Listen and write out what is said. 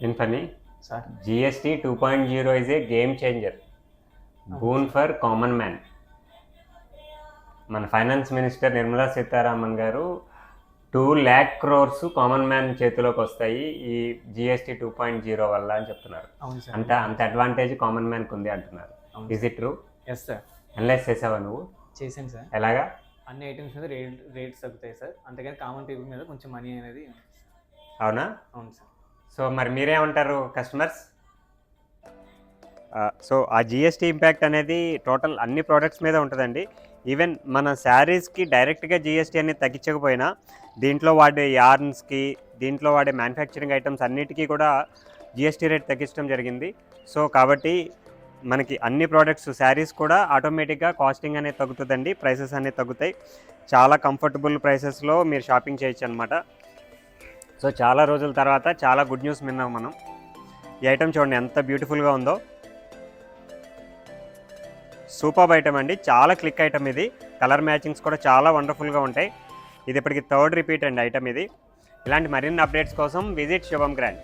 Infani, sir GST 2.0 is a game changer. Boon for common man. మన finance minister Nirmala Sitharaman గారు 2,00,000 crores common man చేతిలోకి వస్తాయి ఈ GST 2.0 వల్ల అని చెప్తున్నారు. అవును సార్. అంత అడ్వాంటేజ్ కామన్ మ్యాన్కి ఉంది అంటున్నారు. Is it true? Yes sir, analyse చేసావా నువ్వు? చేశాను సార్. ఎలాగా? అన్ని ఐటమ్స్ మీద రేట్స్ తగ్గుతాయి సార్, అంతేగాని కామన్ పీపుల్ మీద కొంచెం మనీ అనేది. అవునా? అవును సార్. సో మరి మీరేమంటారు కస్టమర్స్? సో ఆ జిఎస్టీ ఇంపాక్ట్ అనేది టోటల్ అన్ని ప్రోడక్ట్స్ మీద ఉంటుందండి. ఈవెన్ మన శారీస్కి డైరెక్ట్గా జిఎస్టీ అనేది తగ్గించకపోయినా దీంట్లో వాడే యార్న్స్కి, దీంట్లో వాడే మ్యానుఫ్యాక్చరింగ్ ఐటమ్స్ అన్నిటికీ కూడా జిఎస్టీ రేట్ తగ్గించడం జరిగింది. సో కాబట్టి మనకి అన్ని ప్రోడక్ట్స్ శారీస్ కూడా ఆటోమేటిక్గా కాస్టింగ్ అనేది తగ్గుతుందండి, ప్రైసెస్ అనేది తగ్గుతాయి. చాలా కంఫర్టబుల్ ప్రైసెస్లో మీరు షాపింగ్ చేయొచ్చు అనమాట. సో చాలా రోజుల తర్వాత చాలా గుడ్ న్యూస్ విన్నాం మనం. ఈ ఐటమ్ చూడండి ఎంత బ్యూటిఫుల్గా ఉందో. సూపర్ ఐటమ్ అండి, చాలా క్లిక్ ఐటమ్ ఇది. కలర్ మ్యాచింగ్స్ కూడా చాలా వండర్ఫుల్గా ఉంటాయి. ఇది ఇప్పటికి 3rd రిపీట్ అండి ఐటమ్ ఇది. ఇలాంటి మరిన్ని అప్డేట్స్ కోసం విజిట్ శుభం గ్రాండ్.